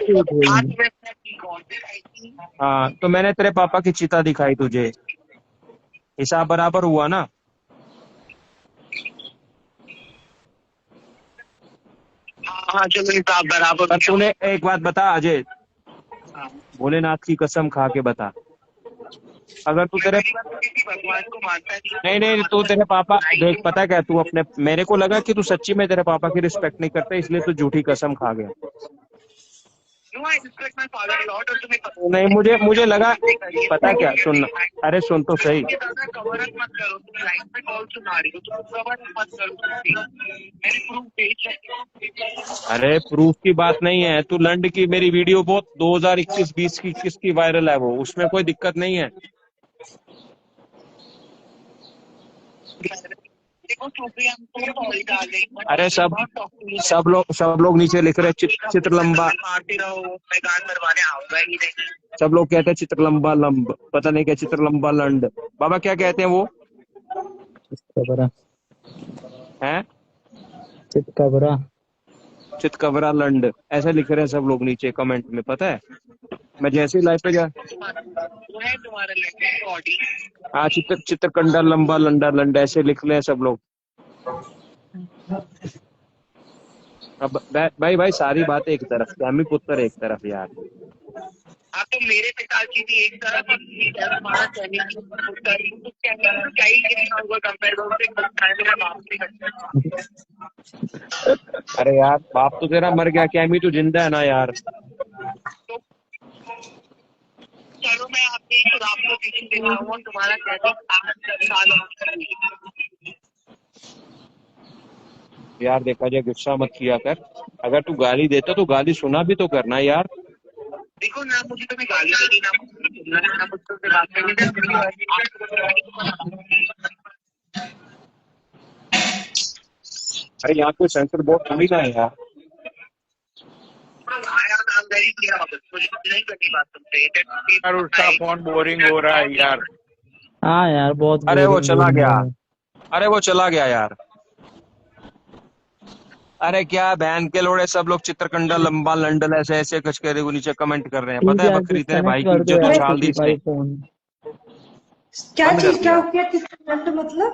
झूठ बोल। हाँ तो मैंने तेरे पापा की चिता दिखाई तुझे, हिसाब बराबर हुआ ना। हाँ चलो हिसाब बराबर। पर तूने एक बात बता अजय, हाँ। भोलेनाथ की कसम खा के बता, अगर तू तेरे भगवान को मानता नहीं नहीं तू तेरे पापा देख, पता है क्या, तू अपने, मेरे को लगा कि तू सच्ची में तेरे पापा की रिस्पेक्ट नहीं करता, इसलिए तू झूठी कसम खा गया। नहीं मुझे मुझे लगा, पता क्या, सुन, अरे सुन तो सही। कवर अप मत करो, तुम लाइफ में कॉल सुना रही हो, तुम कवर अप मत करो, मेरी प्रूफ पेज है। अरे प्रूफ की बात नहीं है, तू लंड की मेरी वीडियो बहुत 2021-20 की 21 की वायरल है वो, उसमें कोई दिक्कत नहीं है। देखो चौधरी हमको कॉल डाल रही। अरे सब लोग नीचे लिख रहे चित्र लंबा, मारते रहो, मैं गान मरवाने आऊंगा ही नहीं। सब लोग कहते हैं चित्र लंबा लंब, पता नहीं क्या चित्र लंबा लंड, बाबा क्या कहते हैं वो चितकबरा, हैं, चितकबरा। चितकबरा लंड, ऐसे लिख रहे हैं सब लोग नीचे कमेंट में, पता है। मैं जैसे ही लाइव पे गया, वो है तुम्हारा लड़की बॉडी। हाँ चित्रकंडा लंबा लंडा लंड, ऐसे लिख रहे हैं सब लोग। अब भाई सारी बातें एक तरफ, स्वामी पुत्र एक तरफ यार। हाँ तो मेरे पिताजी भी एक तरफ, हमारा चैनल तो क्या ही गिरना होगा कंपेयर से बाप से। अरे यार बाप तो तेरा मर गया, कैमी तो जिंदा है ना यार। तो चलो मैं आपके खुदा को टीचिंग दे रहा हूँ, तुम्हारा कहते 8 साल यार देखा जाए, गुस्सा मत किया कर, अगर तू गाली देता तो गाली सुना भी तो करना यार। देखो ना, मुझे कभी गाली देनी ना मुझसे बात करनी। अरे यहाँ कोई सेंसर बोर्ड थोड़ी ना है यार। यार उसका फोन बोरिंग हो रहा है यार। हाँ यार बहुत अरे वो चला गया, है। अरे वो चला गया यार। अरे क्या बहन के लोड़े, सब लोग चित्रकंडा लंबा लंडल ऐसे ऐसे कच के नीचे कमेंट कर रहे हैं, पता है बकरी तेरे भाई की इज्जत उछाल दी इसने। फोन क्या बंद चीज कर क्या दिया। चित्रकंड मतलब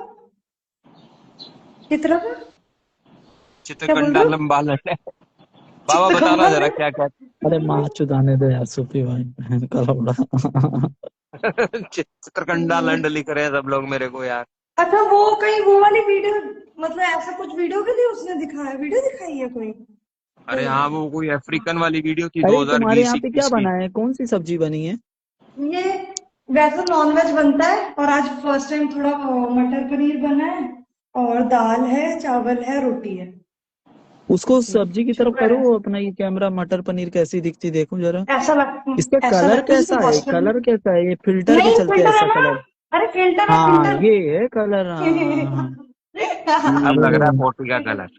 कितना चित्रकंडा लंबा लंडल, बाबा बताना जरा क्या क्या। अरे माँ चुदाने दो यार सूफी भाई, बहन का लौड़ा। चित्रकंडा लंड लिख रहे हैं सब लोग मेरे को यार। अच्छा वो कहीं वो वाली वीडियो, मतलब ऐसा कुछ वीडियो के लिए उसने दिखाया, वीडियो दिखाई है कोई? अरे हाँ वो कोई अफ्रीकन वाली वीडियो थी अरे तुम्हारे यहाँ पे 2020-21 क्या की। बना है, कौन सी सब्जी बनी है? ये वैसे नॉनवेज बनता है और आज फर्स्ट टाइम थोड़ा मटर पनीर बना है और दाल है, चावल है, रोटी है। उसको सब्जी की तरफ शुक्र करो है। अपना, ये कैमरा मटर पनीर कैसी दिखती देखूं जरा। ऐसा इसका ऐसा कलर लगता है कैसा है, कलर कैसा है, ये फिल्टर के नहीं चलते फिल्टर है ऐसा ना। कलर। अरे फिल्टर है, हाँ फिल्टर। ये है कलर, हाँ। अब लग रहा है फोटो का कलर।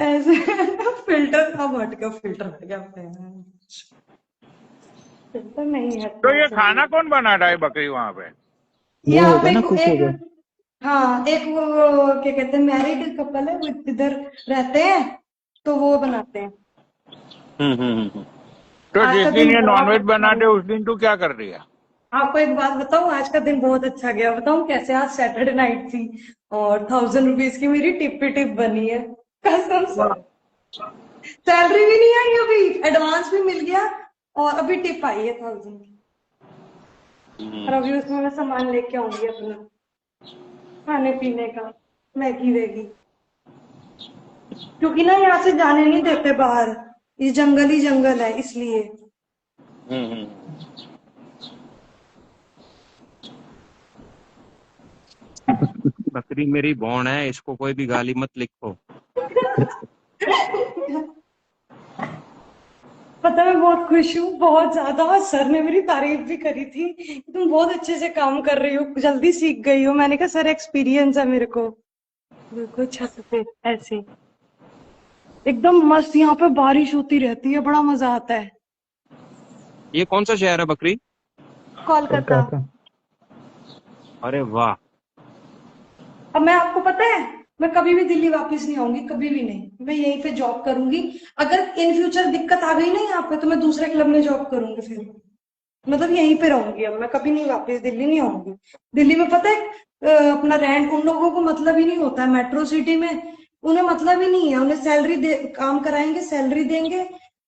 ऐसे फिल्टर का मटका, फिल्टर क्या फिल्टर नहीं है तो ये खाना कौन बना रहा है बकरी वहाँ पे? वो यहाँ होगा पे ना, खुश होगा। हाँ एक वो क्या कहते हैं, मैरिड कपल है, वो इधर रहते हैं तो वो बनाते हैं। तो आज जिस का दिन दिन ये बहुत नॉनवेज अच्छा बनाते गया। उस दिन तू क्या कर रही है? आपको एक बात बताऊं, आज का दिन बहुत अच्छा गया। बताऊं कैसे? आज सैटरडे नाइट थी और 1000 रुपीज की मेरी टिप पे टिप बनी है, कसम से। सैलरी भी नहीं आई अभी, एडवांस भी मिल गया और अभी टिप आई है 1000 की। और अभी उसमें मैं सामान लेके आऊंगी अपना खाने पीने का, मैगी वैगी, क्योंकि ना यहाँ से जाने नहीं देते बाहर, ये जंगल ही जंगल है इसलिए। बकरी मेरी बॉन है, इसको कोई भी गाली मत लिखो। पता मैं बहुत खुश हूँ, बहुत ज्यादा। सर ने मेरी तारीफ भी करी थी कि तुम बहुत अच्छे से काम कर रही हो, जल्दी सीख गई हो। मैंने कहा सर एक्सपीरियंस है मेरे को। बिल्कुल छत पे ऐसे एकदम मस्त, यहाँ पे बारिश होती रहती है, बड़ा मजा आता है। ये कौन सा शहर है बकरी? कोलकाता। अरे वाह। अब मैं आपको पता है मैं कभी भी दिल्ली वापस नहीं आऊंगी, कभी भी नहीं। मैं यहीं पे जॉब करूंगी। अगर इन फ्यूचर दिक्कत आ गई ना यहाँ पे, तो मैं दूसरे क्लब में जॉब करूंगी फिर। मतलब यहीं पे रहूंगी अब मैं, कभी नहीं वापस दिल्ली नहीं आऊंगी। दिल्ली में पता है अपना रेंट उन लोगों को मतलब ही नहीं होता है। मेट्रो सिटी में उन्हें मतलब ही नहीं है। उन्हें सैलरी दे, काम कराएंगे, सैलरी देंगे,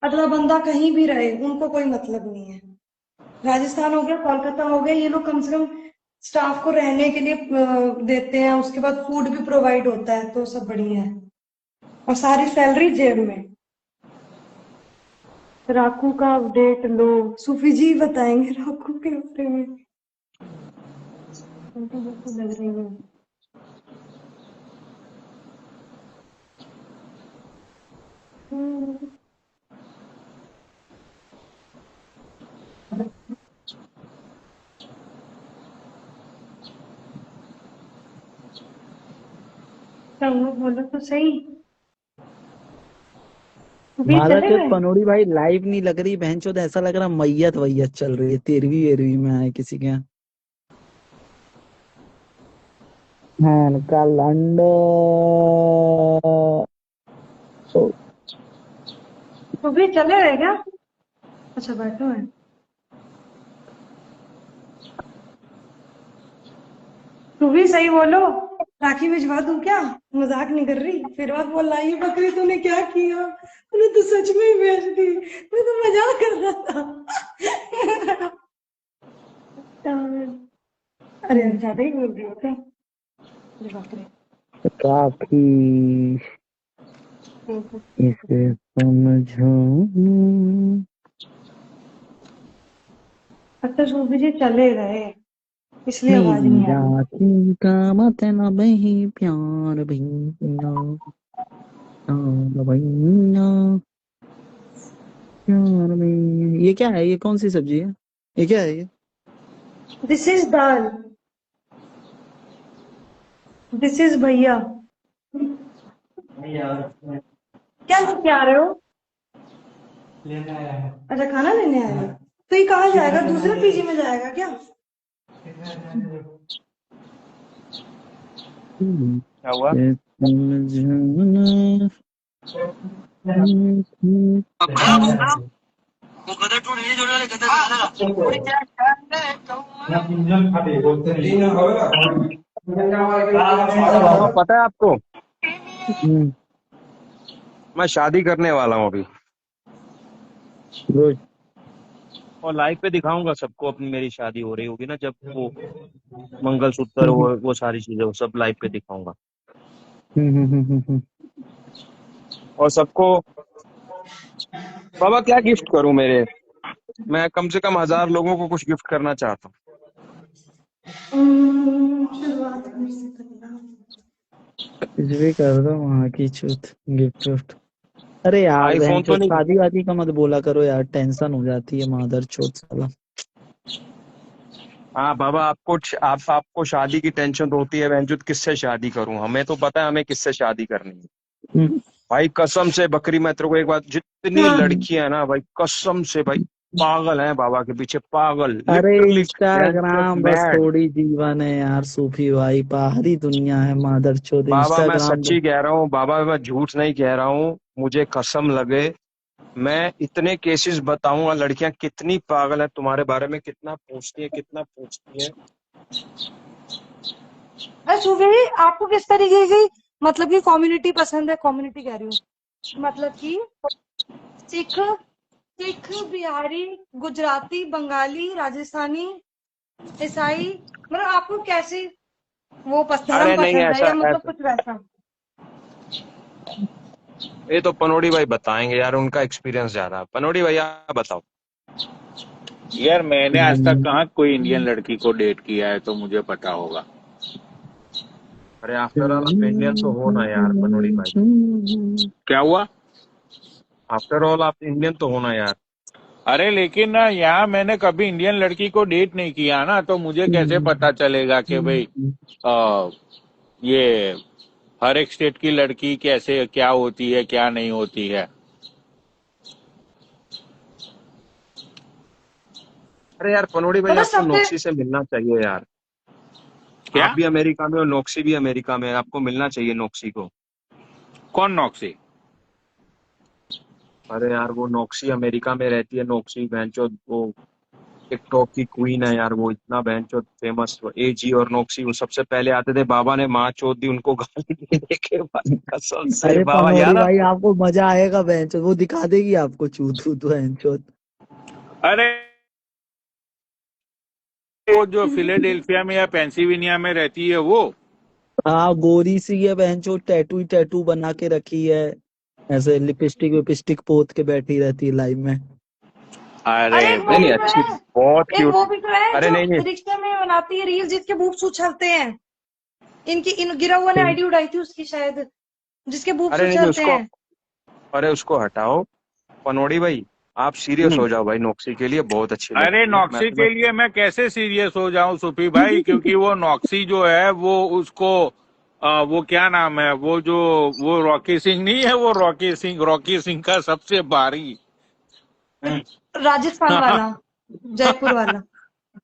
अगला बंदा कहीं भी रहे, उनको कोई मतलब नहीं है। राजस्थान हो गया, कोलकाता हो गया, ये लोग कम से कम स्टाफ को रहने के लिए देते हैं, उसके बाद फूड भी प्रोवाइड होता है, तो सब बढ़िया है। और सारी सैलरी जेब में। राकू का अपडेट लो, सूफी जी बताएंगे राकू के बारे में। उनको बिल्कुल लग रही है। हम्म, चलो बोलो तो सही। भी माला चले चौथ गए। पनोड़ी भाई लाइव नहीं लग रही बहनचोद, ऐसा लग रहा मैयत वैयत चल रही है, 13वीं 13वीं में आए किसी के यहाँ। हाँ का लंडो। तो भी चले गए क्या? अच्छा बैठो है। तू भी सही बोलो। राखी भिजवा दूं क्या? मजाक नहीं कर रही। फिर बात बोल रहा, ये बकरी तूने क्या किया? तूने तो सच में ही बेच दी। मैं तो मजाक कर रहा था। अरे ज्यादा ही बोल रही हो क्या? अरे बाप रे। काफी इसे समझो। अच्छा सूफी जी चले गए, इसलिए आवाज नहीं आ मेरा रही। का मतलब ही प्यार भैया, प्यार भैया, प्यार भैया। ये क्या है? ये कौन सी सब्जी है? ये क्या है ये? This is dal. This is भैया। क्या लेके आ रहे हो? अच्छा खाना लेने आए हो। तो ये कहाँ जाएगा? दूसरे पीजी में जाएगा क्या? क्या हुआ? इसे समझना। और पता है आपको, हम्म, मैं शादी करने वाला हूँ अभी, गुड। और लाइव पे दिखाऊंगा सबको अपनी, मेरी शादी हो रही होगी ना जब, वो मंगलसूत्र, वो सारी चीजें, वो सब लाइव पे दिखाऊंगा। और सबको, बाबा क्या गिफ्ट करूं मेरे, मैं कम से कम 1000 लोगों को कुछ गिफ्ट करना चाहता हूँ। शुरुआत कहाँ से करना? कुछ भी कर दो वहाँ की चूत, गिफ्ट विफ्ट। अरे यार बहन आईफोन चो तो नहीं। शादी वादी का मत बोला करो यार, टेंशन हो जाती है मादर चोत साला। हाँ बाबा, आपको शादी की टेंशन तो होती है बहनचोद, किससे शादी करूं, हमें तो पता है हमें किससे शादी करनी है। हम्म, भाई कसम से बकरी, मैं तेरे को एक बात, जितनी हाँ। लड़कियां हैं ना भाई, कसम से भाई, पागल हैं बाबा के पीछे, पागल, अरे लिटरली इंस्टाग्राम बस मैड। थोड़ी जीवन है यार सूफी भाई, बाहरी दुनिया है मादर चोत, बाबा मैं इंस्टाग्राम सच्ची कह रहा हूँ बाबा, मैं झूठ नहीं कह रहा हूँ, मुझे कसम लगे, मैं इतने केसेस बताऊंगा, लड़कियां कितनी पागल है तुम्हारे बारे में, कितना पूछती है, कितना पूछती है। अरे सूफी जी आपको किस तरीके की मतलब की कम्युनिटी पसंद है? कम्युनिटी कह रही हूँ, मतलब कि सिख, सिख, बिहारी, गुजराती, बंगाली, राजस्थानी, ईसाई, मतलब आपको कैसी वो धर्म अरे नहीं, पसंद है, ऐसा या मतलब ऐसा कुछ वैसा? ये तो पनोड़ी भाई बताएंगे यार, उनका एक्सपीरियंस ज्यादा है। पनोड़ी भैया बताओ। यार मैंने आज तक कहाँ कोई इंडियन लड़की को डेट किया है तो मुझे पता होगा। अरे आफ्टर ऑल आप इंडियन तो हो ना यार पनोड़ी भाई, क्या हुआ? आफ्टर ऑल आप इंडियन तो हो ना यार। अरे लेकिन ना यहाँ मैंने कभी इंडियन लड़की को डेट नहीं किया ना, तो मुझे कैसे पता चलेगा कि भाई ये हर एक स्टेट की लड़की कैसे क्या होती है क्या नहीं होती है। अरे यार पनोड़ी भाई, मतलब आपको सबसे नोक्सी से मिलना चाहिए यार। क्या? आप भी अमेरिका में हो, नोक्सी भी अमेरिका में है, आपको मिलना चाहिए नोक्सी को। कौन नॉक्सी? अरे यार वो नोक्सी अमेरिका में रहती है, नोक्सी बहनचोद, वो टिकटॉक की क्वीन है यार, वो इतना बहनचोद फेमस। एजी और नोक्सी वो सबसे पहले आते थे, बाबा ने माँ चोद दी उनको गाली दे दे के भाई, कसम से अरे बाबा पनौड़ी यार। भाई, आपको मजा आएगा बहनचोद, वो दिखा देगी आपको चूत वूत बहनचोद। अरे वो जो फिलाडेल्फिया में या पेंसिल्वेनिया में रहती है वो। हाँ, गोरी सी है बहनचोद, टैटू ही टैटू बना के रखी है, ऐसे लिपस्टिक विपस्टिक पोत के बैठी रहती है लाइव में। अरे अरे एक वो नहीं नहीं, भी भाई, तो अच्छी, है, बहुत एक क्यूट। वो भी तो है अरे नहीं नहीं, जो रिक्शे में बनाती है रील जिसके बूब्स उछलते हैं। इन गिरा हुआ ने आईडी उड़ाई थी उसकी शायद, जिसके बूब्स अरे नहीं नहीं उछलते उसको, हैं। अरे उसको हटाओ। पनोड़ी भाई आप सीरियस हो जाओ भाई, नोक्सी के लिए बहुत अच्छी अरे लड़की है, मैं नॉक्सी तुम्हें। के लिए मैं कैसे सीरियस हो जाऊं सुफी भाई, क्योंकि वो नॉक्सी जो है वो उसको वो क्या नाम है, वो जो वो रॉकी सिंह नहीं है, वो रॉकी सिंह का सबसे भारी। राजस्थान वाला, जयपुर वाला।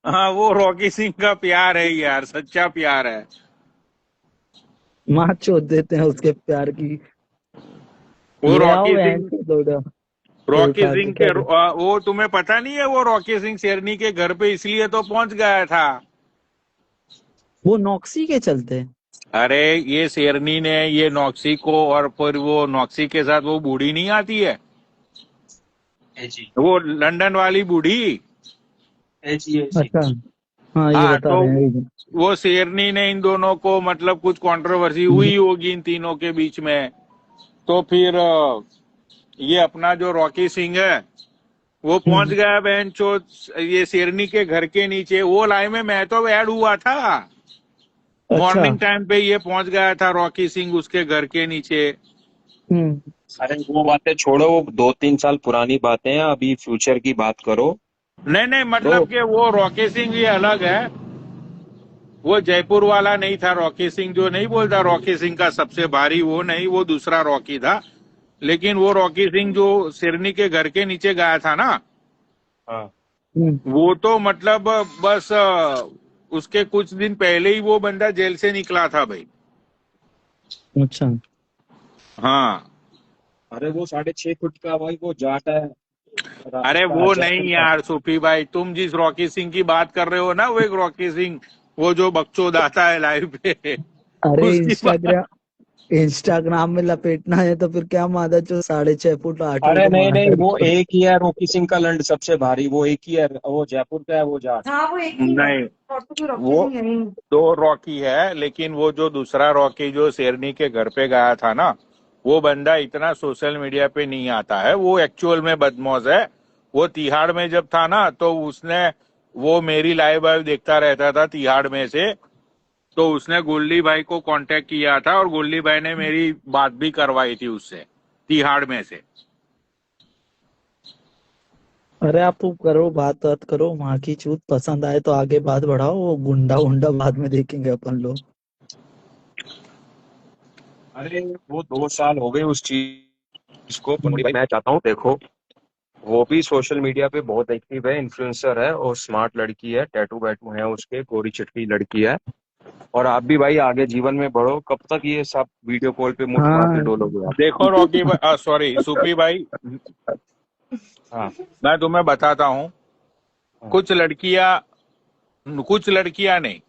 हाँ, वो रॉकी सिंह का प्यार है यार, सच्चा प्यार है। माँ चोद देते हैं उसके प्यार की। वो ले आओ रॉकी सिंह, बहनचोद लोड़ा, ये रॉकी उठा के सिंह क्या के दे। वो तुम्हें पता नहीं है, वो रॉकी सिंह शेरनी के घर पे इसलिए तो पहुंच गया था। वो नॉक्सी के चलते। अरे ये शेरनी ने ये नॉक्सी को, और फिर वो नॉक्सी के साथ वो बूढ़ी नहीं आती है, एजी वो लंदन वाली बूढ़ी। एजी एजी। अच्छा, हाँ ये हाँ, बता तो रहे हैं। वो शेरनी ने इन दोनों को, मतलब कुछ कंट्रोवर्सी हुई होगी इन तीनों के बीच में, तो फिर ये अपना जो रॉकी सिंह है वो पहुंच गया बहन चोद ये शेरनी के घर के नीचे। वो लाइव में मैं तो ऐड हुआ था, अच्छा। मॉर्निंग टाइम पे ये पहुंच गया था रॉकी सिंह उसके घर के नीचे। हम्म। अरे वो बातें छोड़ो, वो 2-3 साल पुरानी बातें हैं, अभी फ्यूचर की बात करो। नहीं नहीं, तो मतलब कि वो रॉकी सिंह ये अलग है, वो जयपुर वाला नहीं था। रॉकी सिंह जो नहीं बोलता रॉकी सिंह का सबसे भारी, वो नहीं, वो दूसरा रॉकी था। लेकिन वो रॉकी सिंह जो शेरनी के घर के नीचे गया था ना, हाँ, वो तो मतलब बस उसके कुछ दिन पहले ही वो बंदा जेल से निकला था भाई। अच्छा। हाँ, अरे वो 6.5 फुट का भाई वो जाट है, अरे इसका वो नहीं जयपुर का। यार सूफी भाई, तुम जिस रॉकी सिंह की बात कर रहे हो ना, वो एक रॉकी सिंह वो जो बकचोद आता है लाइव पे अरे उसकी बात। इंस्टाग्राम में लपेटना है तो फिर क्या मादा जो 6.5 फुट 8 फुट अरे को नहीं नहीं, मार वो एक ही है रॉकी सिंह का लंड सबसे भारी, वो एक ही है, वो जयपुर का है वो जाट। हाँ वो एक ही है, नहीं, और तो कोई रॉकी वो सिंह है नहीं। दो रॉकी है, लेकिन वो जो दूसरा रॉकी जो शेरनी के घर पे गया था ना, वो बंदा इतना सोशल मीडिया पे नहीं आता है, वो एक्चुअल में बदमौज है। वो तिहाड़ में जब था ना, तो उसने वो मेरी लाइव वाइव देखता रहता था तिहाड़ में से, तो उसने गोल्डी भाई को कांटेक्ट किया था और गोल्डी भाई ने मेरी बात भी करवाई थी उससे तिहाड़ में से। अरे आप तो करो, बात करो, माँ की चूत पसंद आए तो आगे बात बढ़ाओ, वो गुंडा उंडा बाद में देखेंगे अपन लोग। अरे वो 2 साल हो गए उस चीज को पनोड़ी भाई, मैं चाहता हूँ देखो, वो भी सोशल मीडिया पे बहुत एक्टिव है, इन्फ्लुएंसर है और स्मार्ट लड़की है, टैटू वैटू है उसके, गोरी चिट्टी लड़की है। और आप भी भाई आगे जीवन में बढ़ो, कब तक ये सब वीडियो कॉल पे मुठ मार के हाँ। डोलोगे आप। देखो रॉकी भाई, सॉरी सूफी भाई, हाँ मैं तुम्हें बताता हूँ, हाँ कुछ लड़कियां नहीं,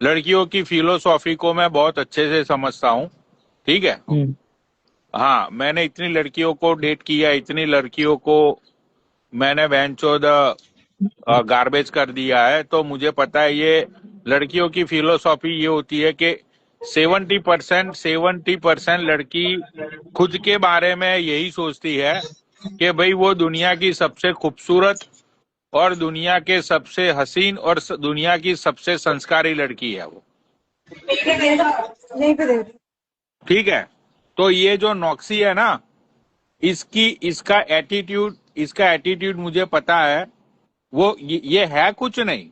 लड़कियों की फिलोसॉफी को मैं बहुत अच्छे से समझता हूँ, ठीक है। हाँ, मैंने इतनी लड़कियों को डेट किया, इतनी लड़कियों को मैंने बहनचोद गार्बेज कर दिया है, तो मुझे पता है ये लड़कियों की फिलोसॉफी ये होती है कि 70% लड़की खुद के बारे में यही सोचती है कि भाई वो दुनिया की सबसे खूबसूरत और दुनिया के सबसे हसीन और दुनिया की सबसे संस्कारी लड़की है वो, यहीं पे देख। ठीक है। तो ये जो नॉक्सी है ना, इसका एटीट्यूड मुझे पता है, वो ये है कुछ नहीं,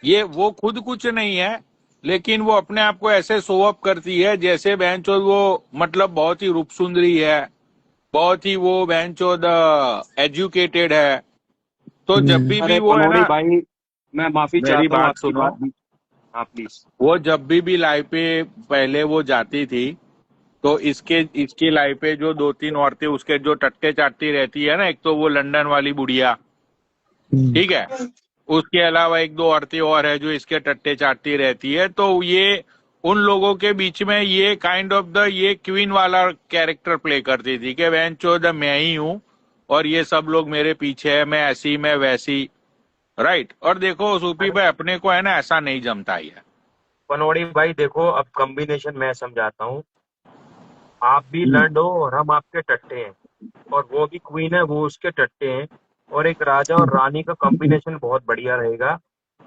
ये वो खुद कुछ नहीं है, लेकिन वो अपने आप को ऐसे शो अप करती है जैसे बहनचोद वो मतलब बहुत ही रूप सुंदरी है, बहुत ही वो बहनचोद एजुकेटेड है। तो जब भी अरे वो है पनोड़ी ना, भाई, मैं माफी मेरी चाहता हूँ बात आपकी सुनो, बात भी। हाँ प्लीज। वो जब भी लाइव पे पहले वो जाती थी, तो इसकी लाइव पे जो 2-3 औरतें उसके जो टट्टे चाटती रहती है ना, एक तो वो लंदन वाली बुढ़िया, ठीक है, उसके अलावा 1-2 औरतें और है जो इसके टट्टे चाटती रहती है। तो ये उन लोगों के बीच में ये काइंड ऑफ द ये क्वीन वाला कैरेक्टर प्ले करती थी कि बहन चोद मैं ही हूं और ये सब लोग मेरे पीछे है, मैं ऐसी मैं वैसी, राइट। और देखो सूफी भाई अपने को है ना ऐसा नहीं जमता ही है। पनौड़ी भाई देखो, अब कॉम्बिनेशन मैं समझाता हूँ। आप भी लंड हो और हम आपके टट्टे हैं, और वो भी क्वीन है, वो उसके टट्टे हैं, और एक राजा और रानी का कॉम्बिनेशन बहुत बढ़िया रहेगा।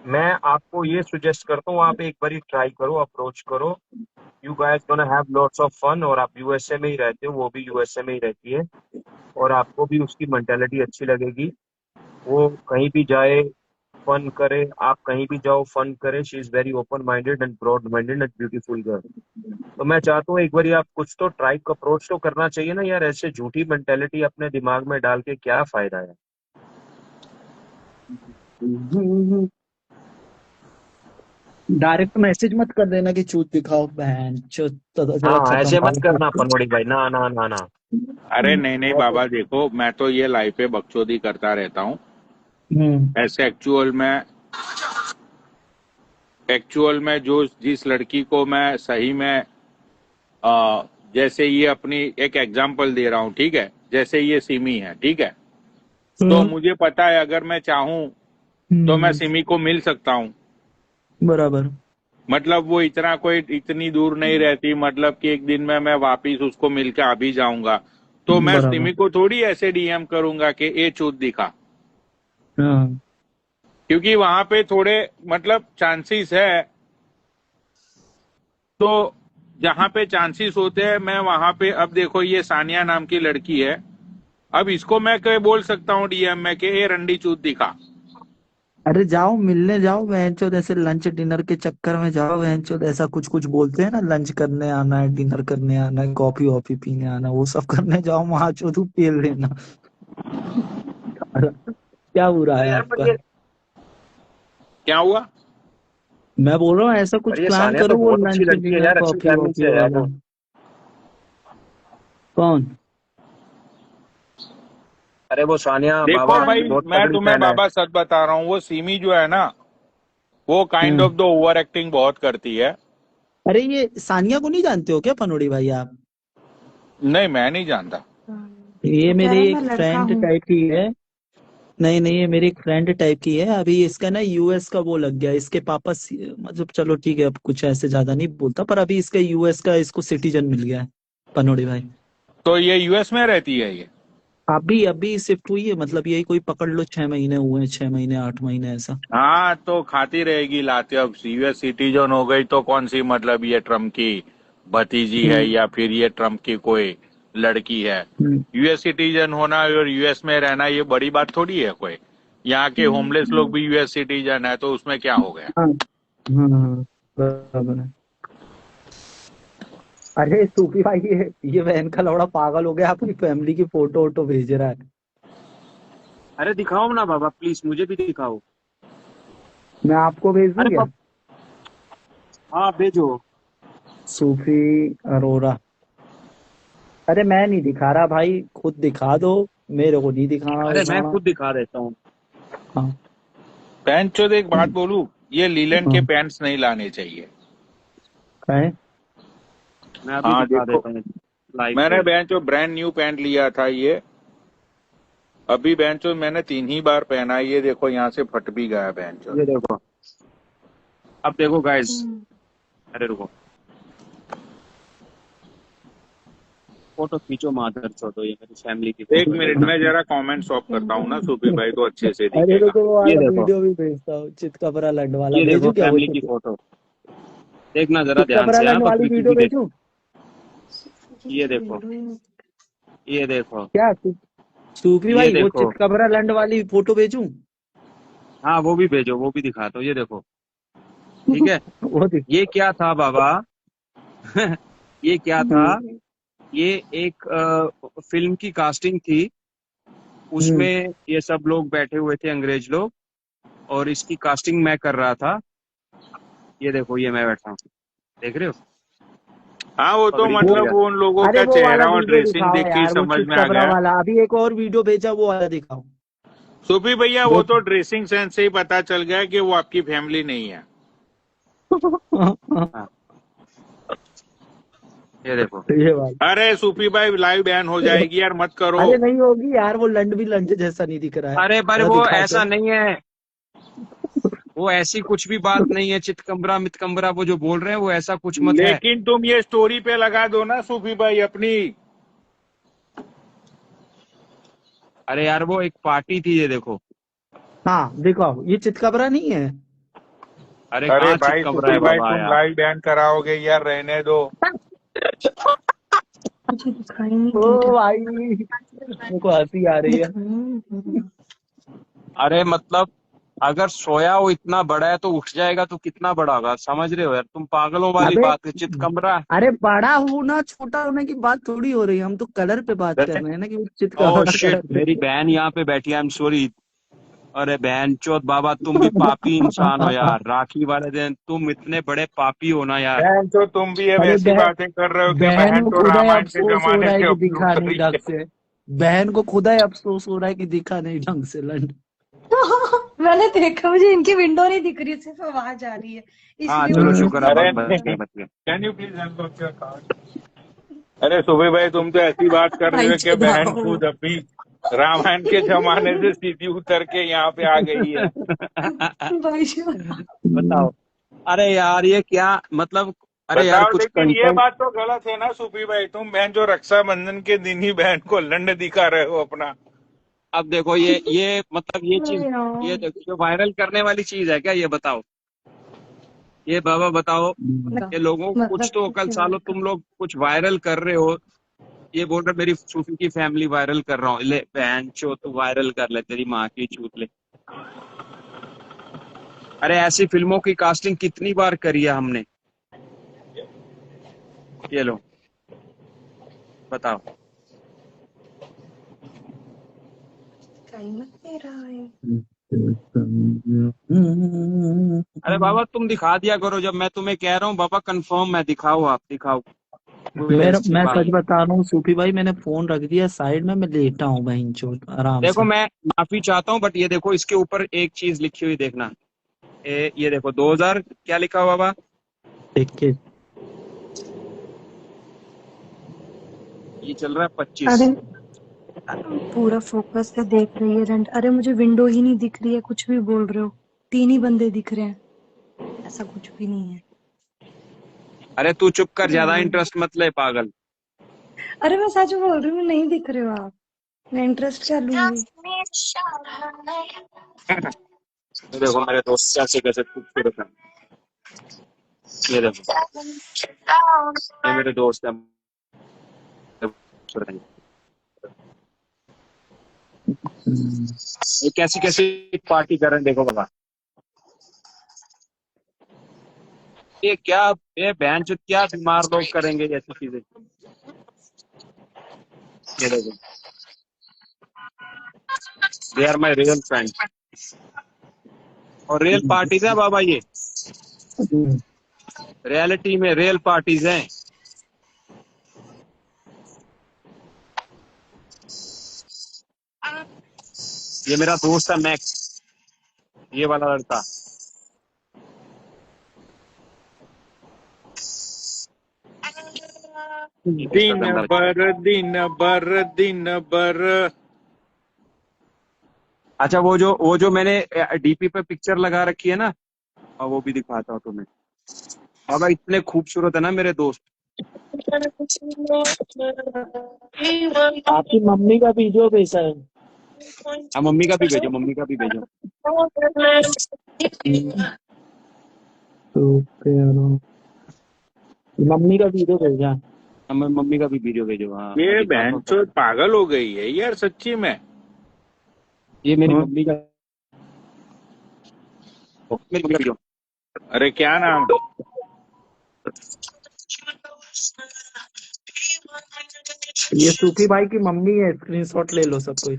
मैं आपको ये सुजेस्ट करता हूँ, आप एक बार ट्राई करो, अप्रोच करो। You guys gonna have lots of fun. और आप यूएसए में ही रहते हो, वो भी यूएसए में ही रहती है, और आपको भी उसकी मेंटेलिटी अच्छी लगेगी। वो कहीं भी जाए फन करे, आप कहीं भी जाओ फन करे। She is very open minded and broad minded and beautiful girl. तो मैं चाहता हूँ एक बार आप कुछ तो ट्राई अप्रोच तो करना चाहिए ना यार। ऐसे झूठी मेंटेलिटी अपने दिमाग में डाल के क्या फायदा है। डायरेक्ट मैसेज मत कर देना कि चूत दिखाओ बहन चलो हाँ खत्म ऐसे मत भाई। करना पनोड़ी भाई, ना ना ना ना। अरे नहीं नहीं मैं तो बाबा, देखो मैं तो ये लाइव पे बकचोदी करता रहता हूँ। ऐसे एक्चुअल में जो जिस लड़की को मैं सही में आ, जैसे ये अपनी एक एग्जांपल दे रहा हूँ, ठीक है, जैसे ये सिमी है, ठीक है, तो मुझे पता है अगर मैं चाहूं तो मैं सिमी को मिल सकता हूँ। बराबर। मतलब वो इतनी दूर नहीं रहती, मतलब कि एक दिन में मैं वापिस उसको मिलकर आ भी जाऊंगा। तो मैं बराबर। सिमी को थोड़ी ऐसे डीएम करूंगा कि ए चूत दिखा, हाँ। क्योंकि वहां पे थोड़े मतलब चांसेस है। तो जहां पे चांसेस होते हैं मैं वहां पे, अब देखो ये सानिया नाम की लड़की है, अब इसको मैं क्या बोल सकता हूँ डीएम में कि ए रंडी चूत दिखा। अरे जाओ मिलने जाओ बहनचोद, ऐसे लंच डिनर के चक्कर में जाओ बहनचोद, ऐसा कुछ कुछ बोलते हैं ना, लंच करने आना है, डिनर करने आना है, कॉफी वॉफी पीने आना, वो सब करने जाओ, वहां चोदू पेल लेना। क्या बुरा अरे है यार आपका? क्या हुआ? मैं बोल रहा हूँ ऐसा कुछ पर ये प्लान सानिया तो करो, वो बहुत अच्छी लंच लड़की है डिनर यार, अच्छी कॉफी फैमिली वॉफी से है यार वाला। वो। कौन? अरे वो सानिया देखो बाबा भाई बहुत मैं तगड़ी तुम्हें फैन है। बाबा सच बता रहा हूँ, वो सीमी जो है ना, वो काइंड हाँ। ऑफ द ओवर एक्टिंग बहुत करती है। अरे ये सानिया को नहीं जानते हो क्या पनोड़ी भाई आप? नहीं मैं नहीं जानता। ये वो कह मेरी रहा मैं एक लड़का फ्रेंड हूँ। टाइप की है। नहीं नहीं, ये मेरी एक फ्रेंड टाइप की है। अभी इसका ना यूएस का वो लग गया, इसके पापा मतलब चलो ठीक है, अब कुछ ऐसे ज्यादा नहीं बोलता, पर अभी इसका यूएस का इसको सिटीजन मिल गया है पनोड़ी भाई। तो ये यूएस में रहती है ये? अभी अभी शिफ्ट हुई है, मतलब यही कोई पकड़ लो 6 महीने हुए हैं, 6 महीने 8 महीने ऐसा। हाँ तो खाती रहेगी लाते, अब यूएस सिटीजन हो गई तो कौन सी, मतलब ये ट्रम्प की भतीजी है हम्म। या फिर ये ट्रम्प की कोई लड़की है? हम्म। यूएस सिटीजन होना और यूएस में रहना ये बड़ी बात थोड़ी है कोई। यहाँ के होमलेस लोग भी यूएस सिटीजन है, तो उसमें क्या हो गया? हाँ हाँ, बराबर है। अरे सूफी भाई, ये बहन का लौड़ा पागल हो गया, आपकी फैमिली की फोटो वोटो भेज रहा है। अरे दिखाओ ना बाबा प्लीज, मुझे भी दिखाओ। मैं आपको भेज दूं अरे क्या? हाँ भेजो। सूफी अरोरा। अरे मैं नहीं दिखा रहा भाई, खुद दिखा दो, मेरे को नहीं दिखाना अरे मैं दिखाना। खुद दिखा देता हूँ। हाँ। पैंट चोद एक बात बोलूं, ये लीलन के हाँ। पैंट्स नहीं लाने चाहिए। क्या है? मैं अभी हाँ दिखा देखो, देता हूँ लाइव मैंने पे। बेंच ब्रांड न्यू पैंट लिया था ये, अभी बेंचो मैंने 3 ही बार पहना, ये देखो यहाँ से फट भी गया बेंचो। ये देखो, अब देखो गाइस। अरे रुको, फोटो खींचो माधर छोड़ो, ये मेरी फैमिली की एक फोटो है, मिनट देखना। में जरा कमेंट सॉफ करता हूँ ना सूफी भाई, तो अच्छे से अरे दिखेगा। रुको, वो ये वाला देखो, वीडियो भी भेजता हूँ, चितकबरा लड्ड वाला ये देखो भेजू क्या? वो फैमिली की फोटो, देखना जरा ध्यान चितकबरा से। हाँ लड्ड बस वाली बिल्कुल वीडियो भी देख। भेजू ये देखो, ये देखो, क्या? सूफी ये भाई वो देखो। चितकबरा लड्ड वाली फोटो भेजू? हाँ वो भी भेजो, वो भी दिखा दो। ये देखो, ठीक है। वो दिख। ये क्या था बाबा? ये क्या था? ये एक फिल्म की कास्टिंग थी। हम्म। उसमें ये सब लोग बैठे हुए थे, अंग्रेज लोग, और इसकी कास्टिंग मैं कर रहा था। ये देखो, ये मैं बैठा हूँ, देख रहे हो, हाँ वो तो पगड़ी के मतलब साथ। वो उन लोगों अरे का वो वाला चेहरा और वीडियो ड्रेसिंग दिखाओ देख के ही यार, वो समझ में आ चितकबरा गया। वाला। अभी एक और वीडियो भेजा, वो वाला दिखाओ। सूफी भैया वो वो तो ड्रेसिंग सेंस से ही पता चल गया कि वो आपकी फैमिली नहीं है। हाँ, ये देखो। ये वाला। अरे सूफी भाई लाइव बैन हो जाएगी यार, मत करो। अरे नहीं होगी यार, वो लंड भी लंड जैसा नहीं दिख रहा है। अरे पर जरा वो दिखा ऐसा के। नहीं है, वो ऐसी कुछ भी बात नहीं है, चितकमरा मितकमरा वो जो बोल रहे हैं वो ऐसा कुछ मत है। लेकिन तुम ये स्टोरी पे लगा दो ना सूफी भाई अपनी। अरे यार वो एक पार्टी थी, ये देखो। हाँ दिखाओ, ये चितकबरा नहीं है। अरे अरे कहाँ भाई चितकमरा सूफी है भाई बाबा तुम यार। लाइव बैन कराओगे यार, रहने दो। मुझे दिखाई नहीं ओ दे रहा। भाई, मेरे को हंसी आ रही है। अरे मतलब अगर सोया हो इतना बड़ा है तो उठ जाएगा तो कितना बड़ा होगा, समझ रहे हो यार, तुम पागलों वाली अबे, बात है, चितकमरा। अरे बड़ा होना छोटा होने की बात थोड़ी हो रही है, हम तो कलर पे बात कर रहे हैं ना, कि वो ओह चितकबरा शिट, कलर मेरी पे। बहन यहाँ पे बैठी है, आई एम सॉरी। अरे बहन चोद बाबा, तुम भी पापी इंसान हो यार, राखी वाले दिन तुम इतने बड़े पापी हो ना यार। बहन तो तुम भी ये अरे वैसी बातें कर रहे हो कि बहन बहन को तो खुदा ही रामायण के अफसोस हो जमाने रहा है से कि अपलोड दिखा कर नहीं रही ढंग है। से। बहन को खुदा ही अफसोस हो रहा है कि दिखा नहीं ढंग से लंड। मैंने देखा, मुझे इनकी विंडो नहीं दिख रही, सिर्फ आवाज आ रही है, हाँ इसलिए चलो मुझे शुक्र है, अरे बच नहीं, गए बच गए। Can you please unlock your card. अरे सुबह भाई तुम तो ऐसी बात कर रहे भाई हो कि बहन चुदाओ। खुद अभी रामायण के जमाने से सीधी उतर के यहाँ पे आ गई है। भाई चुदाओ। बताओ। अरे यार ये क्या मतलब, अरे यार बताओ, कुछ लेकिन ये कंटेंट। बात तो गलत है ना सूफी भाई, तुम बहन जो रक्षाबंधन के दिन ही बहन को लंड दिखा रहे हो अपना। अब देखो ये मतलब ये चीज, नहीं ये यार, देखो जो वायरल करने वाली चीज है क्या, ये बताओ, ये बाबा बताओ। ये लोगों को कुछ मतलब तो अकल किसी सालो, बात का। तुम लोग कुछ वायरल कर रहे हो। ये बोल रहे मेरी सूफी की फैमिली वायरल कर रहा हूँ, ले बहन चो तू वायरल कर ले, तेरी माँ की चूत ले। अरे ऐसी फिल्मों की कास्टिंग कितनी बार करी है हमने, ये लो बताओ। कहीं मत दे रहा है। अरे बाबा तुम दिखा दिया करो, जब मैं तुम्हें कह रहा हूँ बाबा कंफर्म है, दिखाओ आप दिखाओ, कोई ऐसी मैं बात। सच बता रहा हूँ सूफी भाई, मैंने फोन रख दिया साइड में, मैं लेटा हूँ बहन चोद आराम देखो से। मैं माफी चाहता हूँ बट ये देखो इसके ऊपर एक चीज लिखी हुई देखना, ये देखो 2000 क्या लिखा हुआ बाबा, देख के। ये चल रहा है 25। अरे पूरा फोकस से देख रही है रंट। अरे मुझे विंडो ही नहीं दिख रही है, कुछ भी बोल रहे हो। 3 ही बंदे दिख रहे हैं, ऐसा कुछ भी नहीं है। अरे तू चुप कर, ज्यादा हम्म। इंटरेस्ट मत ले पागल। अरे मैं सच बोल रही हूँ, नहीं दिख रहे हो आप। मैं इंटरेस्ट क्या लूंगी। ये देखो मेरे दोस्त कैसे कैसे खूबसूरत है, ये देखो, ये मेरे दोस्त है, खूबसूरत है। ये कैसी कैसी पार्टी कर रहे हैं देखो बाबा। ये क्या, ये बहन चुत क्या बीमार लोग करेंगे ऐसी चीजें, ये देखो, they are my real friend. और रियल पार्टीज है बाबा, ये रियलिटी में रियल पार्टीज हैं। ये मेरा दोस्त है मैक्स, ये वाला लड़का। दिन भर दिन भर दिन भर। अच्छा वो जो मैंने डीपी पे पिक्चर लगा रखी है ना, और वो भी दिखाता हूँ तुम्हें। बाबा इतने खूबसूरत है ना मेरे दोस्त। आपकी मम्मी का वीडियो भेजा है। हाँ मम्मी का भी भेजो, मम्मी का भी भेजो। तो फिर मम्मी का वीडियो भेजा। हाँ मम्मी का भी वीडियो भेजो, हाँ मैं ये दिखाता बहन हूँ चो सबको। पागल हो गई है यार सच्ची में। ये मेरी हाँ? मम्मी का, मेरी मम्मी का वीडियो। अरे क्या नाम। ये सूफी भाई की मम्मी है, स्क्रीनशॉट ले लो सब कोई।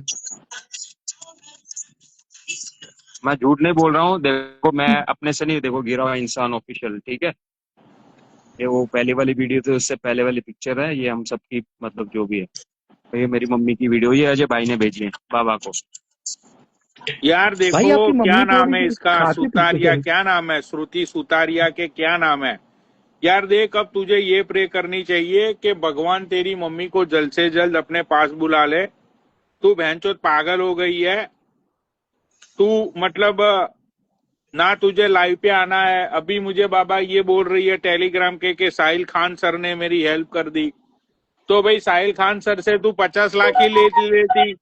मैं झूठ नहीं बोल रहा हूँ। देखो मैं अपने से नहीं, देखो गिरा हुआ इंसान ऑफिशियल, ठीक है। ये वो पहली वाली वीडियो थी, उससे पहले वाली पिक्चर है, ये हम सबकी मतलब जो भी है। तो ये मेरी मम्मी की वीडियो, ये अजय भाई ने भेजी है बाबा को। यार भाई देखो आपकी क्या मम्मी नाम थोड़ी है सी इसका, खाते पीते सुतारिया, थे। क्या नाम है, श्रुति सुतारिया के क्या नाम है। यार देख, अब तुझे ये प्रे करनी चाहिए कि भगवान तेरी मम्मी को जल्द से जल्द अपने पास बुला ले। तू बहनचोद पागल हो गई है। तू मतलब ना तुझे लाइव पे आना है। अभी मुझे बाबा ये बोल रही है टेलीग्राम के साहिल खान सर ने मेरी हेल्प कर दी। तो भाई साहिल खान सर से तू 50 लाख ही ले लेती।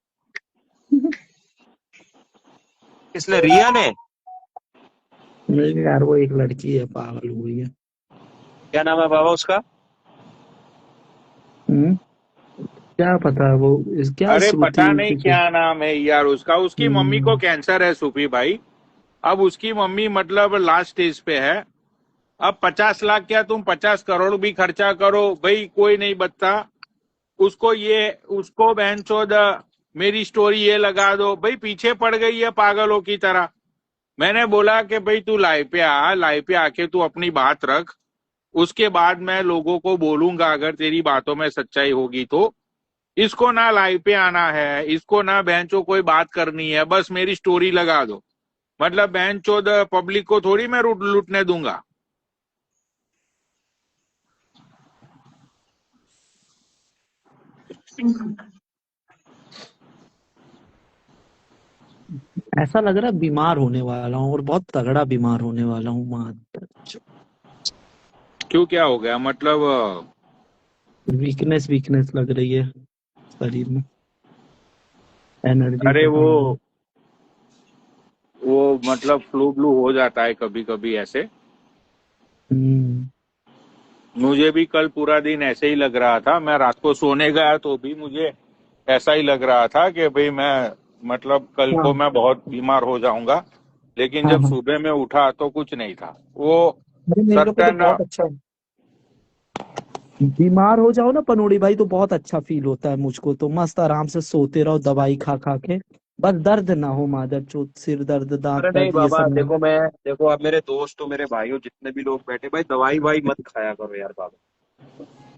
किसने, रिया ने? नहीं यार, वो एक लड़की है, पागल हो गई है। क्या नाम है बाबा उसका? हम्म, क्या पता है वो क्या अरे श्रुति पता नहीं उरुति क्या नाम है यार उसका। उसकी मम्मी को हम्म, कैंसर है सूफी भाई। अब उसकी मम्मी मतलब लास्ट स्टेज पे है। अब 50 लाख क्या, तुम 50 करोड़ भी खर्चा करो भाई, कोई नहीं बचता। उसको बहन चोद मेरी स्टोरी ये लगा दो भाई, पीछे पड़ गई है पागलों की तरह। मैंने बोला कि भाई तू लाइव पे आ, लाइव पे आके तू अपनी बात रख। उसके बाद मैं लोगों को बोलूंगा अगर तेरी बातों में सच्चाई होगी तो। इसको ना लाइव पे आना है, इसको ना बहनचो कोई बात करनी है, बस मेरी स्टोरी लगा दो। मतलब बहनचोद पब्लिक को थोड़ी मैं लूटने दूंगा। ऐसा लग रहा है बीमार होने वाला हूँ, और बहुत तगड़ा बीमार होने वाला हूँ। मात्र क्यों, क्या हो गया मतलब वीकनेस वीकनेस लग रही है शरीर में, एनर्जी अरे खत्म हो गई। वो मतलब फ्लू ब्लू हो जाता है कभी कभी ऐसे। हम्म, मुझे भी कल पूरा दिन ऐसे ही लग रहा था। मैं रात को सोने गया तो भी मुझे ऐसा ही लग रहा था कि भाई मैं मतलब कल हाँ को मैं बहुत बीमार हो जाऊंगा। लेकिन हाँ जब हाँ। सुबह में उठा तो कुछ नहीं था वो। अरे मेरे को तो सर्टन बहुत अच्छा, बीमार हो जाओ ना पनोड़ी भाई तो बहुत अच्छा फील होता है मुझको। तो मस्त आराम से सोते रहो दवाई खा खा के, बस दर्द ना हो मादर चोट, सिर दर्द दांत अरे नहीं दर्द ये बाबा, सब ना हो। देखो आप मेरे दोस्त हो, मेरे भाई हो, जितने भी लोग बैठे, भाई दवाई वाई मत खाया करो यार बाबा।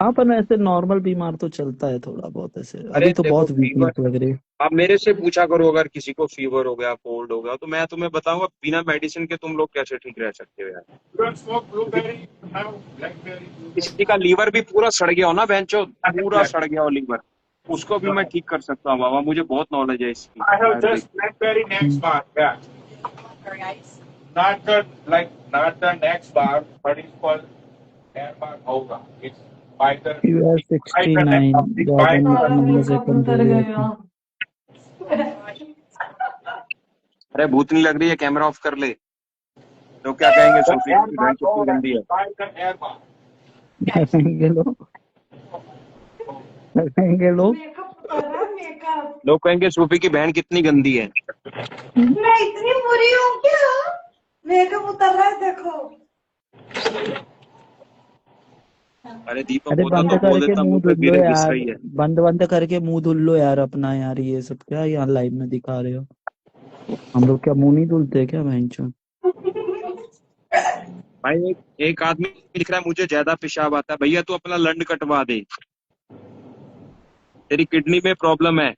हाँ पर ऐसे नॉर्मल बीमार तो चलता है थोड़ा बहुत, ऐसे अरे अभी तो देखो बहुत फीवर, वीकनेस लग रही है। आप मेरे से पूछा करो अगर किसी को फीवर हो गया, कोल्ड हो गया, तो मैं तुम्हें बताऊंगा बिना मेडिसिन के तुम लोग कैसे ठीक रह सकते हो यार। किसी का लीवर भी पूरा सड़ गया हो ना बेंचो, पूरा सड़ गया हो लीवर, उसको भी मैं ठीक कर सकता हूँ बाबा, मुझे बहुत नॉलेज है इसकी I have Ayurvedic. just blackberry next hmm, bar. Yeah. Not the next bar, but it's called air bar hoga. It's by the UR by sixty the neck nine of the by ज्यादा सारा नीचे से makeup कम उतर हो गया गया। था। अरे भूतनी लग रही है, कैमरा ऑफ कर ले। तो क्या कहेंगे, the सोफी air की bar बहन कितनी hoga गंदी is है। by the air bar. कहेंगे लोग, कहेंगे लोग। मेकअप उतर रहा है मेकअप। लोग कहेंगे सोफी की बहन कितनी गंदी है। मैं इतनी बुरी हूँ क्या? मेकअप उतर रहा है देखो। अरे दीपक अरे होता बंद तो बोल करके देता, मुंह मुंह पे धुल लो गिरे घिस यार, रही है। बंद बंद करके मुंह धुल लो यार अपना यार, ये सब क्या यहाँ लाइव में दिखा रहे हो? हम लोग क्या मुंह नहीं धुलते क्या बहनचोद? भाई एक आदमी लिख रहा है मुझे ज्यादा पेशाब आता है, भैया तू अपना लंड कटवा दे, तेरी किडनी में प्रॉब्लम है।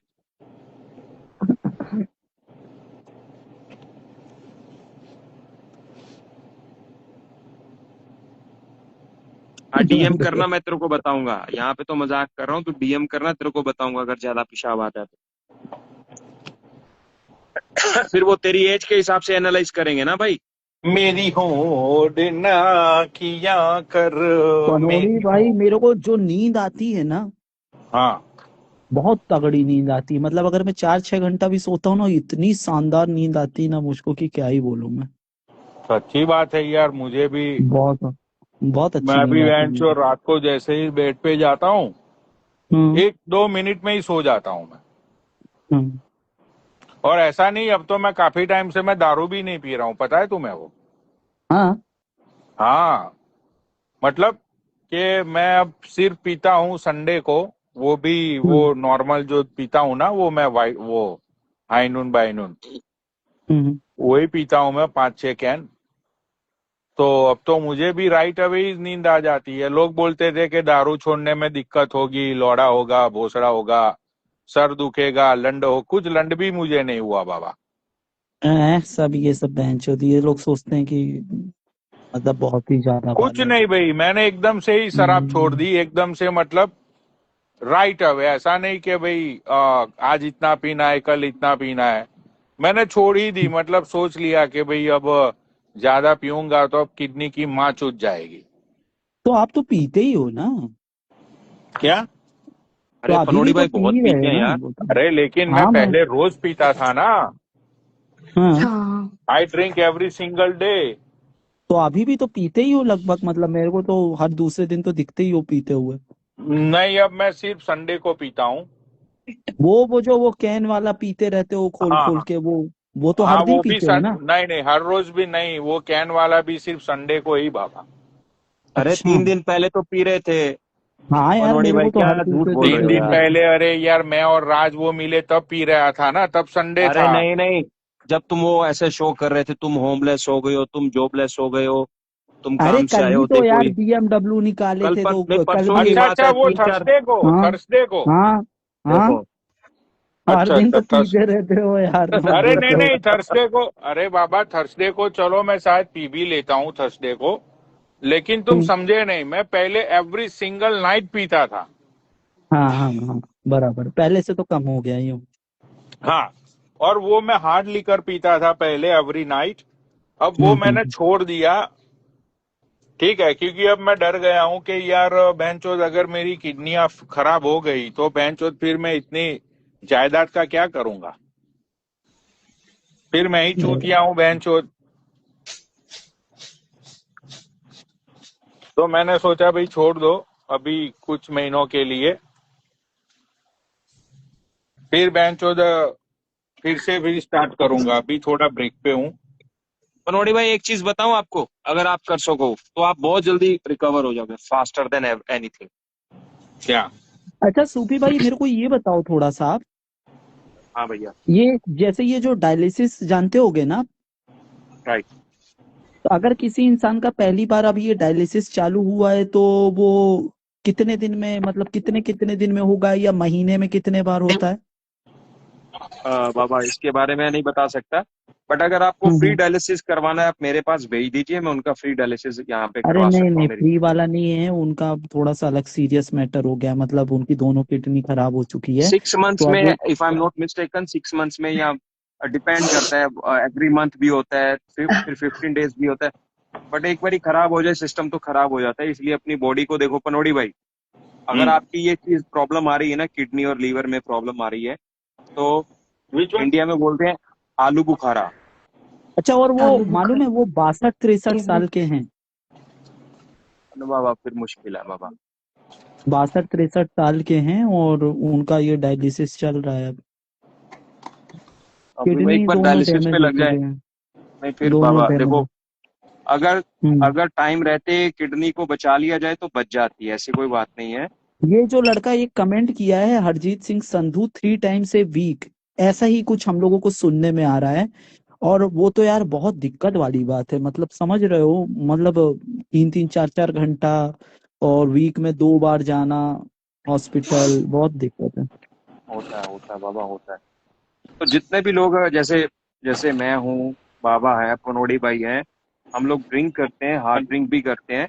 हाँ डीएम करना, मैं तेरे को बताऊंगा, यहाँ पे तो मजाक कर रहा हूँ, तू डीएम करना, तेरे को बताऊंगा अगर ज्यादा पेशाब आता है तो। फिर वो तेरी एज के हिसाब से एनालाइज करेंगे ना भाई। मेरी होड़ ना किया कर। पनोड़ी मेरी भाई होड़। मेरे को जो नींद आती है ना, हाँ बहुत तगड़ी नींद आती है। मतलब अगर मैं 4-6 घंटा भी सोता हूँ ना, इतनी शानदार नींद आती है ना मुझको कि क्या ही बोलूं मैं। सच्ची बात है यार, मुझे भी। बहुत बहुत अच्छी मैं नींद भी आती है वेंचो मुझे। रात को जैसे ही बेड पे जाता हूँ, हम्म 1-2 मिनट में ही सो जाता हूँ मैं। हम्म। और ऐसा नहीं, अब तो मैं काफी टाइम से मैं दारू भी नहीं पी रहा हूँ, पता है तुम्हें वो। हाँ हाँ, मतलब कि मैं अब सिर्फ पीता हूँ संडे को। वो भी वो हम्म नॉर्मल जो पीता हूँ ना, वो मैं वाइट वो हाई नून बाई नून। हम्म वही पीता हूँ मैं 5-6 कैन। तो अब तो मुझे भी राइट अवे ही नींद आ जाती है। लोग बोलते थे कि दारू छोड़ने में दिक्कत होगी, लौड़ा होगा, भोसड़ा होगा, सर दुखेगा, लंड हो। कुछ लंड भी मुझे नहीं हुआ बाबा। सब ये सब बहनचोद, ये लोग सोचते हैं कि मतलब बहुत ही ज्यादा कुछ वाले। नहीं भाई, मैंने एकदम से ही शराब छोड़ दी, एकदम से, मतलब राइट अवे। ऐसा नहीं कि भाई आज इतना पीना है, कल इतना पीना है। मैंने छोड़ ही दी, मतलब सोच लिया कि भाई अब ज्यादा पीऊंगा तो अब किडनी की माँ चूत जाएगी। तो आप तो पीते ही हो ना? क्या? तो अरे अभी पनोड़ी भी तो भाई बहुत पी पीते रहे हैं हैं ना यार। वो तो। अरे लेकिन मैं हाँ मैं पहले रोज पीता था ना। हाँ, हाँ I drink every single day. तो अभी भी तो पीते ही हो लगभग, मतलब मेरे को तो हर दूसरे दिन तो दिखते ही हो पीते हुए। नहीं, अब मैं सिर्फ संडे को पीता हूँ। वो जो वो कैन वाला पीते रहते हो खोल हाँ खोल हाँ के, वो तो हाँ, हर दिन वो भी पीते हो ना? नहीं नहीं, हर रोज भी नहीं, वो कैन वाला भी सिर्फ संडे को ही बाबा। अरे अच्छा। 3 दिन पहले तो पी रहे थे। हाँ यार, पनोड़ी मेरे भाई को तो क्या हर झूठ दूसरे बोल दिन रहे तीन हो तो दिन यार। दिखते। पहले, अरे यार, मैं और राज वो मिले तब पी रहा था ना, तब संडे अरे था। नहीं नहीं, जब तुम वो ऐसे शो कर रहे थे, तुम होमलेस हो गए हो, तुम जॉबलेस हो गए हो, तुम अरे काम से कल आए ही हो, तो देखो यार ये BMW निकाले कल थे, पर तो नहीं, कल परसों भी की अच्छा बात अच्छा, है, वो 3-4। थर्सडे को, हाँ थर्सडे को। हाँ हाँ, देखो हर अच्छा दिन अच्छा, तो पीते रहते हो यार, मत अरे नहीं बोलो। नहीं, थर्सडे को, अरे बाबा थर्सडे को चलो मैं शायद पी भी लेता हूँ थर्सडे को। लेकिन तुम हम्म, समझे नहीं, मैं पहले एवरी सिंगल नाइट पीता था। हाँ हाँ हाँ, बराबर, पहले से तो कम हो गया यूँ। हाँ, और वो मैं हार्ड लिकर पीता था पहले एवरी नाइट। अब वो मैंने हम्म। छोड़ दिया। ठीक है, क्योंकि अब मैं डर गया हूँ कि यार बहनचोद अगर मेरी किडनियां खराब हो गई तो बहनचोद फिर मैं इतनी जायदाद का क्या करूंगा? फिर मैं ही चूतिया हूँ बहनचोद। तो मैंने सोचा भाई छोड़ दो अभी कुछ महीनों के लिए। फिर बहनचोद फिर स्टार्ट करूंगा। अभी थोड़ा ब्रेक पे हूँ। पनोड़ी भाई एक चीज बताऊं आपको, अगर आप कर सको तो आप बहुत जल्दी रिकवर हो जाओगे, फास्टर देन एनीथिंग। क्या? अच्छा सूफी भाई, मेरे को ये बताओ थोड़ा सा आप, हाँ भैया। ये जैसे ये जो डायलिसिस जानते होगे ना, राइट। तो अगर किसी इंसान का पहली बार अभी ये डायलिसिस चालू हुआ है तो वो कितने दिन में, मतलब कितने कितने दिन में होगा, या महीने में कितने बार होता है? बाबा इसके बारे में नहीं बता सकता, बट अगर आपको फ्री हम्म। डायलिसिस करवाना है, आप मेरे पास भेज दीजिए, मैं उनका फ्री डायलिसिस यहाँ पे अरे करवा नहीं सकता हूँ नहीं, मेरी। फ्री वाला नहीं है उनका, थोड़ा सा अलग सीरियस मैटर हो गया, मतलब उनकी दोनों किडनी खराब हो चुकी है। 6 मंथ्स तो में, अब वो, if I am not mistaken, 6 months में, या डिपेंड करता है, एवरी मंथ भी होता है, फिर 15 डेज भी होता है। बट एक बार खराब हो जाए सिस्टम तो खराब हो जाता है, इसलिए अपनी बॉडी को देखो पनोड़ी भाई। अगर हम्म। आपकी ये चीज प्रॉब्लम आ रही है ना, किडनी और लीवर में प्रॉब्लम आ रही है, तो विच वन? इंडिया में बोलते हैं आलू बुखारा। अच्छा, और वो आलू मालूम बुखारा है वो 62-63 फेवरेट। साल के हैं। बाबा फिर मुश्किल है बाबा। 62-63 साल के हैं और उनका ये डायलिसिस चल रहा है अब। अभी भाई किडनी एक बार दोनों डायलिसिस पे डैमेज हो लग जाए, चुके हैं। नहीं फिर दोनों बाबा डैमेज देखो, है। अगर हम्म। अगर टाइम रहते किडनी को बचा लिया जाए तो बच जाती है, ऐसी कोई बात नहीं है। ये जो लड़का ये कमेंट किया है, Harjeet Singh Sandhu 3 times a week, ऐसा ही कुछ हम लोगों को सुनने में आ रहा है। और वो तो यार बहुत दिक्कत वाली बात है, मतलब समझ रहे हो, मतलब 3-3 4-4 घंटा और वीक में 2 बार जाना हॉस्पिटल, बहुत दिक्कत है। होता है बाबा, होता है। तो जितने भी लोग हैं, जैसे जैसे मैं हूँ, बाबा है, पनोड़ी भाई है, हम लोग ड्रिंक करते हैं, हार्ड ड्रिंक भी करते हैं,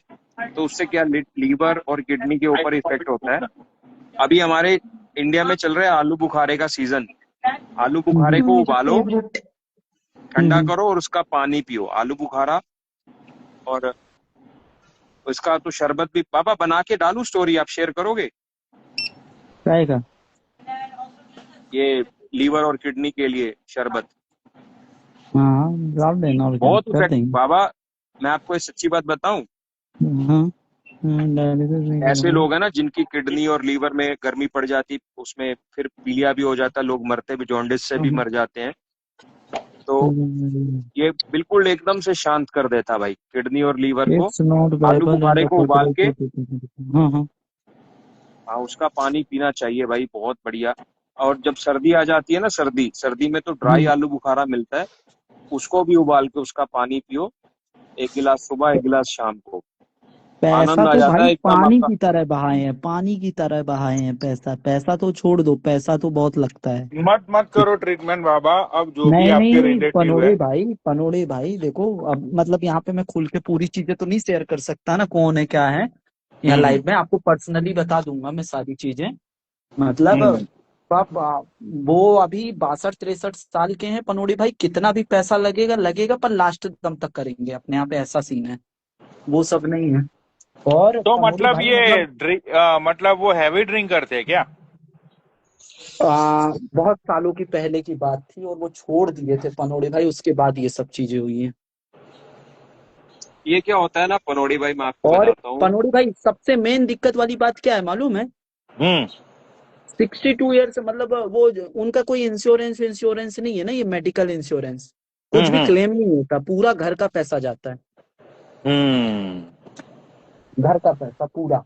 तो उससे क्या लीवर और किडनी के ऊपर इफेक्ट होता है। अभी हमारे इंडिया में चल रहा है आलू बुखारे का सीजन। आलू बुखारे को मेरा उबालो, फेवरेट। ठंडा करो और उसका पानी पियो, आलू बुखारा। और इसका तो शरबत भी बाबा बना के डालू, स्टोरी आप शेयर करोगे? क्या का? ये लीवर और किडनी के लिए शरबत हाँ, डाल देना, और क्या बहुत कर इफेक्ट देंगे। बाबा। मैं आपको एक सच्ची बात बताऊं, हाँ डायलिसिस नहीं ऐसे करवाना। लोग हैं ना जिनकी किडनी और लीवर में गर्मी पड़ जाती, उसमें फिर पीलिया भी हो जाता, लोग मरते भी, जॉन्डिस से भी मर जाते हैं। तो ये बिल्कुल एकदम से शांत कर देता भाई किडनी और लीवर को। इट्स नॉट आलू वेबल इन बुखारे द को उबाल के, हाँ हाँ। हाँ, उसका पानी पीना चाहिए भाई, बहुत बढ़िया। और जब सर्दी आ जाती है ना, सर्दी सर्दी में तो ड्राई हम्म, आलू बुखारा मिलता है, उसको भी उबाल के उसका पानी पियो, 1 गिलास सुबह 1 गिलास शाम को, पैसा आनंद आ तो जाता भाई है एकदम पानी आपका। की तरह बहाए हैं, पानी की तरह बहाए हैं। पैसा पैसा तो छोड़ दो, पैसा तो बहुत लगता है। मत मत करो ट्रीटमेंट बाबा, अब जो भी नहीं आपके नहीं रिलेटिव है। पनोड़े भाई देखो, अब मतलब यहाँ पे मैं खुल के पूरी चीजें तो नहीं शेयर कर सकता ना, कौन है क्या है। यहाँ हम्म लाइव में आपको पर्सनली बता दूंगा मैं सारी चीजें। मतलब हम्म वो अभी 62-63 साल के हैं पनोड़े भाई, कितना भी पैसा लगेगा लगेगा, पर लास्ट दम तक करेंगे अपने यहाँ पे, ऐसा सीन है। वो सब नहीं है। और तो पनोड़े मतलब भाई ये मतलब ड्रिंक, मतलब वो हैवी ड्रिंक करते हैं क्या? बहुत सालों की पहले की बात थी, और वो छोड़ दिए थे पनोड़े भाई, उसके बाद ये सब चीजें हुई हैं। ये क्या होता है ना पनोड़ी भाई, मैं आपको और बताता हूँ। पनोड़ी भाई सबसे मेन दिक्कत वाली बात क्या है मालूम है? हम्म 62 ईयर्स, मतलब वो उनका कोई इंश्योरेंस नहीं है ना, ये मेडिकल इंश्योरेंस, कुछ भी हम्म क्लेम नहीं होता, पूरा घर का पैसा जाता है। हम्म घर का पैसा पूरा।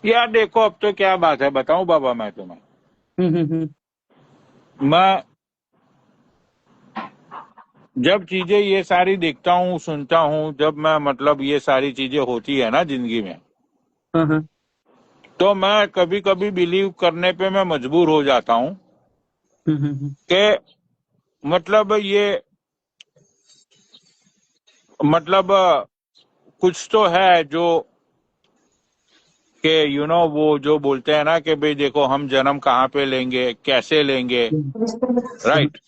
यार देखो, अब तो क्या बात है बताऊं बाबा मैं तुम्हें। हम्म। मैं जब चीजें ये सारी देखता हूँ सुनता हूँ, जब मैं मतलब ये सारी चीजें होती है ना जिंदगी में, हम्म तो मैं कभी कभी बिलीव करने पे मैं मजबूर हो जाता हूँ कि मतलब ये मतलब कुछ तो है जो कि वो जो बोलते हैं ना कि भाई देखो हम जन्म कहाँ पे लेंगे, कैसे लेंगे, राइट।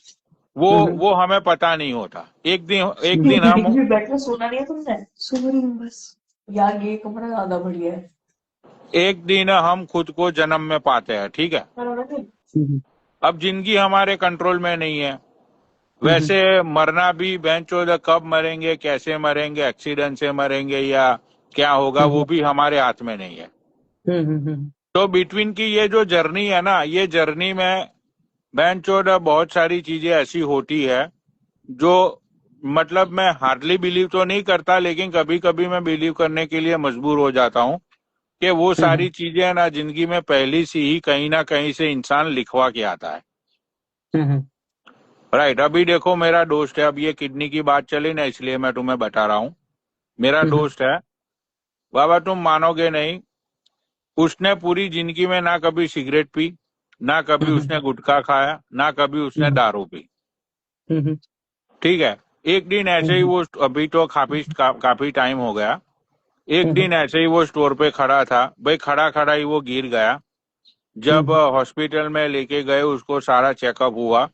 वो हमें पता नहीं होता। एक दिन हम बैठना, सोना नहीं है तुमने? सो रही हूँ बस। यार ये कमरा ज्यादा बढ़िया है। एक दिन हम खुद को जन्म में पाते हैं, ठीक है। अब जिंदगी हमारे कंट्रोल में नहीं है। वैसे मरना भी बेंचोद, कब मरेंगे, कैसे मरेंगे, एक्सीडेंट से मरेंगे या क्या होगा, वो भी हमारे हाथ में नहीं है। तो बिटवीन की ये जो जर्नी है ना, ये जर्नी में बेंचोद बहुत सारी चीजें ऐसी होती है जो मतलब मैं हार्डली बिलीव तो नहीं करता, लेकिन कभी कभी मैं बिलीव करने के लिए मजबूर हो जाता हूँ कि वो सारी चीजें ना जिंदगी में पहली सी ही कहीं ना कहीं से इंसान लिखवा के आता है। राइट। अभी देखो मेरा दोस्त है, अब ये किडनी की बात चली ना इसलिए मैं तुम्हें बता रहा हूँ। मेरा दोस्त है बाबा, तुम मानोगे नहीं, उसने पूरी जिंदगी में ना कभी सिगरेट पी, ना कभी उसने गुटखा खाया, ना कभी उसने दारू पी, ठीक है। एक दिन ऐसे ही वो, अभी तो काफी टाइम हो गया, एक दिन ऐसे ही वो स्टोर पे खड़ा था भाई, खड़ा खड़ा ही वो गिर गया। जब हॉस्पिटल में लेके गए, उसको सारा चेकअप हुआ,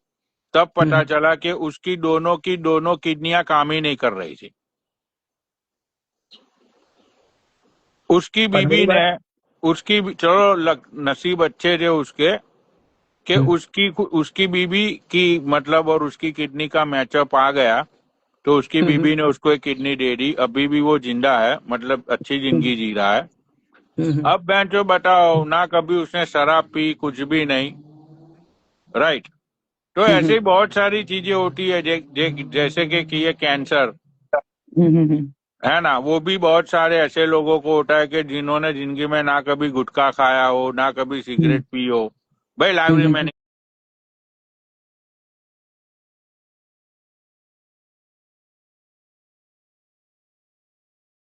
तब पता चला कि उसकी दोनों किडनियां काम ही नहीं कर रही थी। उसकी बीबी ने, चलो नसीब अच्छे थे उसके कि उसकी बीबी की मतलब और उसकी किडनी का मैचअप आ गया, तो उसकी बीबी ने उसको एक किडनी दे दी। अभी भी वो जिंदा है, मतलब अच्छी जिंदगी जी रहा है। अब बेंचो बताओ, ना कभी उसने शराब पी, कुछ भी नहीं, राइट। तो ऐसे ही बहुत सारी चीजें होती है, जैसे कि ये कैंसर है ना, वो भी बहुत सारे ऐसे लोगों को होता है कि जिन्होंने जिंदगी में ना कभी गुटखा खाया हो, ना कभी सिगरेट पी हो। भाई लाइव रिमेनिंग